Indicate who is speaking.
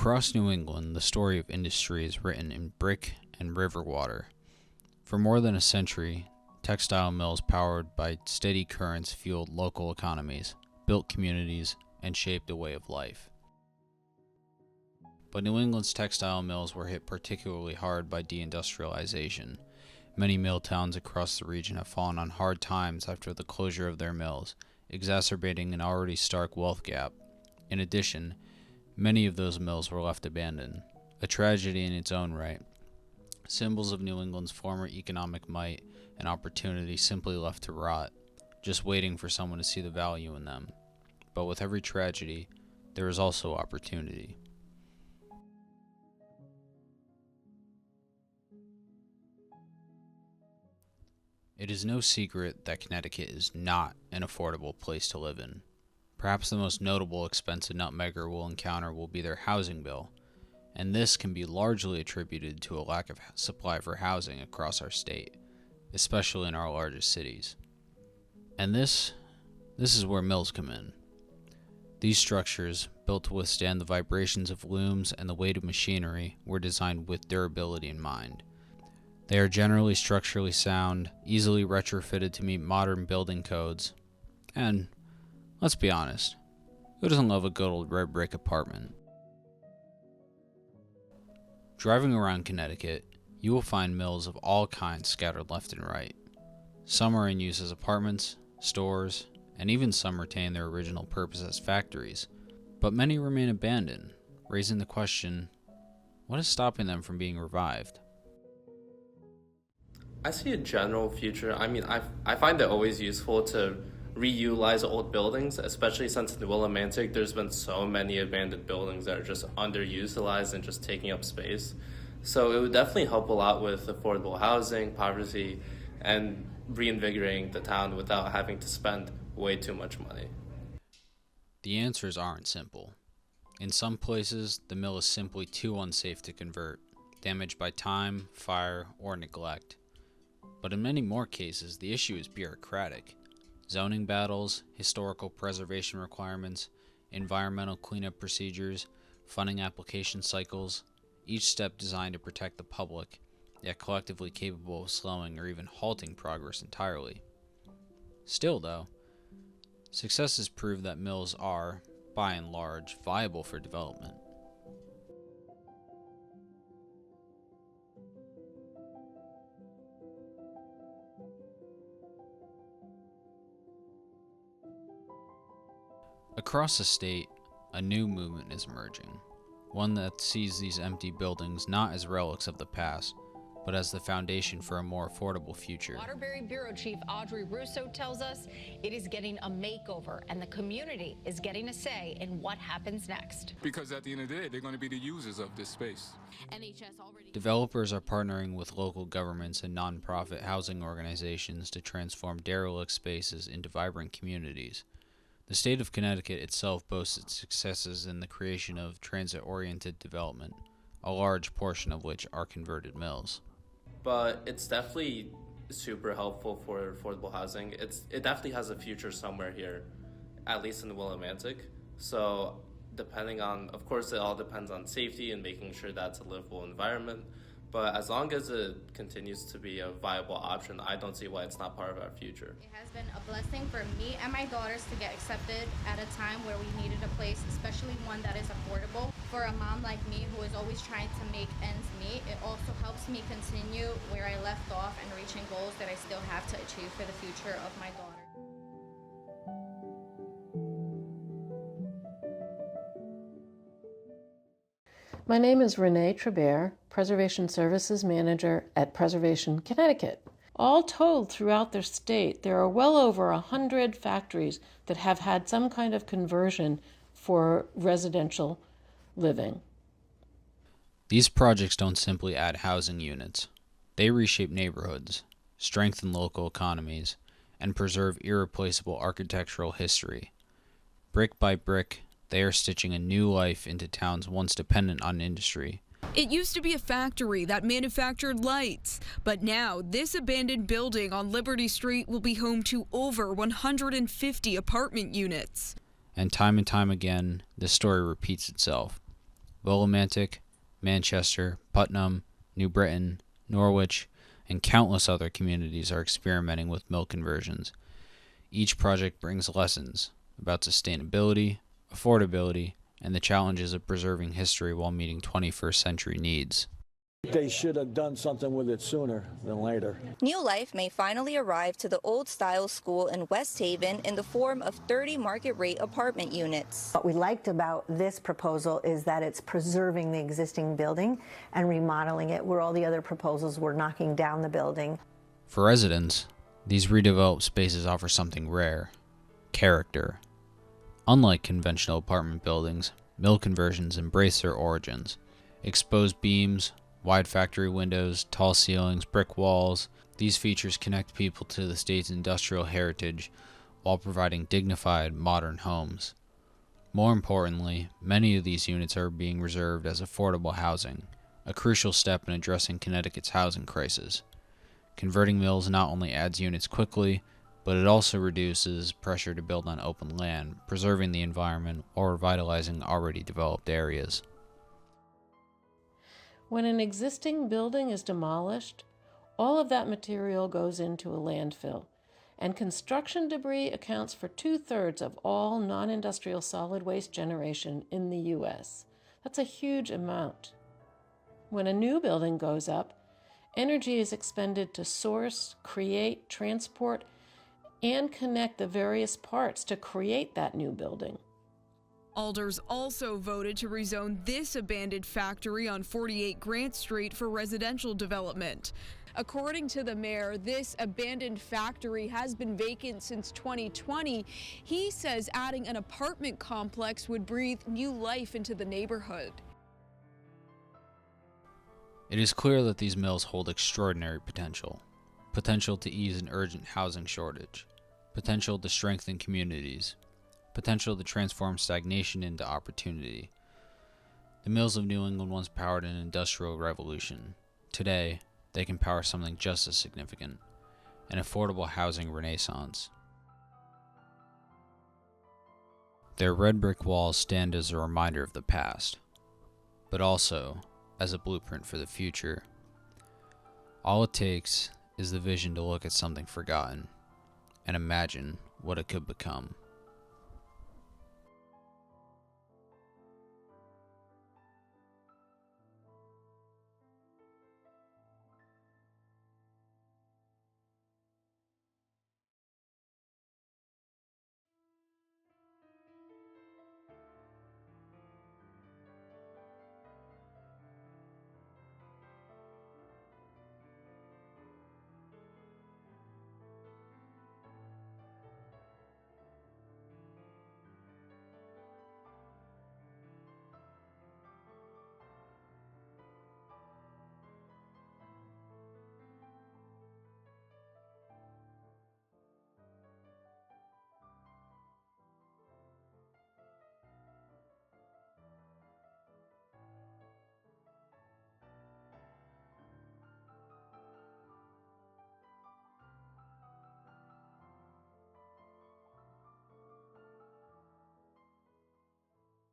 Speaker 1: Across New England, the story of industry is written in brick and river water. For more than a century, textile mills powered by steady currents fueled local economies, built communities, and shaped a way of life. But New England's textile mills were hit particularly hard by deindustrialization. Many mill towns across the region have fallen on hard times after the closure of their mills, exacerbating an already stark wealth gap. In addition, many of those mills were left abandoned, a tragedy in its own right. Symbols of New England's former economic might and opportunity simply left to rot, just waiting for someone to see the value in them. But with every tragedy, there is also opportunity. It is no secret that Connecticut is not an affordable place to live in. Perhaps the most notable expense a nutmegger will encounter will be their housing bill, and this can be largely attributed to a lack of supply for housing across our state, especially in our largest cities. And this is where mills come in. These structures, built to withstand the vibrations of looms and the weight of machinery, were designed with durability in mind. They are generally structurally sound, easily retrofitted to meet modern building codes, and let's be honest, who doesn't love a good old red brick apartment? Driving around Connecticut, you will find mills of all kinds scattered left and right. Some are in use as apartments, stores, and even some retain their original purpose as factories, but many remain abandoned, raising the question, what is stopping them from being revived?
Speaker 2: I see a general future. I find it always useful to reutilize old buildings, especially since in the Willimantic there's been so many abandoned buildings that are just underutilized and just taking up space. So it would definitely help a lot with affordable housing, poverty, and reinvigorating the town without having to spend way too much money.
Speaker 1: The answers aren't simple. In some places, the mill is simply too unsafe to convert, damaged by time, fire, or neglect. But in many more cases, the issue is bureaucratic. Zoning battles, historical preservation requirements, environmental cleanup procedures, funding application cycles, each step designed to protect the public, yet collectively capable of slowing or even halting progress entirely. Still, though, successes prove that mills are, by and large, viable for development. Across the state, a new movement is emerging, one that sees these empty buildings not as relics of the past, but as the foundation for a more affordable future.
Speaker 3: Waterbury Bureau Chief Audrey Russo tells us it is getting a makeover, and the community is getting a say in what happens next.
Speaker 4: Because at the end of the day, they're going to be the users of this space.
Speaker 1: Developers are partnering with local governments and nonprofit housing organizations to transform derelict spaces into vibrant communities. The state of Connecticut itself boasts its successes in the creation of transit-oriented development, a large portion of which are converted mills.
Speaker 2: But it's definitely super helpful for affordable housing. It definitely has a future somewhere here, at least in the Willimantic. So of course it all depends on safety and making sure that's a livable environment. But as long as it continues to be a viable option, I don't see why it's not part of our future.
Speaker 5: It has been a blessing for me and my daughters to get accepted at a time where we needed a place, especially one that is affordable. For a mom like me who is always trying to make ends meet, it also helps me continue where I left off and reaching goals that I still have to achieve for the future of my daughter.
Speaker 6: My name is Renee Trabert, Preservation Services Manager at Preservation Connecticut. All told, throughout the state, there are well over 100 factories that have had some kind of conversion for residential living.
Speaker 1: These projects don't simply add housing units. They reshape neighborhoods, strengthen local economies, and preserve irreplaceable architectural history. Brick by brick, they are stitching a new life into towns once dependent on industry.
Speaker 7: It used to be a factory that manufactured lights, but now this abandoned building on Liberty Street will be home to over 150 apartment units.
Speaker 1: And time again, this story repeats itself. Willimantic, Manchester, Putnam, New Britain, Norwich, and countless other communities are experimenting with mill conversions. Each project brings lessons about sustainability, affordability, and the challenges of preserving history while meeting 21st century needs.
Speaker 8: They should have done something with it sooner than later.
Speaker 9: New life may finally arrive to the old-style school in West Haven in the form of 30 market-rate apartment units.
Speaker 10: What we liked about this proposal is that it's preserving the existing building and remodeling it, where all the other proposals were knocking down the building.
Speaker 1: For residents, these redeveloped spaces offer something rare: character. Unlike conventional apartment buildings, mill conversions embrace their origins. Exposed beams, wide factory windows, tall ceilings, brick walls. These features connect people to the state's industrial heritage while providing dignified, modern homes. More importantly, many of these units are being reserved as affordable housing, a crucial step in addressing Connecticut's housing crisis. Converting mills not only adds units quickly, but it also reduces pressure to build on open land, preserving the environment or revitalizing already developed areas.
Speaker 6: When an existing building is demolished, all of that material goes into a landfill, and construction debris accounts for 2/3 of all non-industrial solid waste generation in the U.S. That's a huge amount. When a new building goes up, energy is expended to source, create, transport, and connect the various parts to create that new building.
Speaker 7: Alders also voted to rezone this abandoned factory on 48 Grant Street for residential development. According to the mayor, this abandoned factory has been vacant since 2020. He says adding an apartment complex would breathe new life into the neighborhood.
Speaker 1: It is clear that these mills hold extraordinary potential. Potential to ease an urgent housing shortage. Potential to strengthen communities. Potential to transform stagnation into opportunity. The mills of New England once powered an industrial revolution. Today, they can power something just as significant: an affordable housing renaissance. Their red brick walls stand as a reminder of the past, but also as a blueprint for the future. All it takes is the vision to look at something forgotten and imagine what it could become.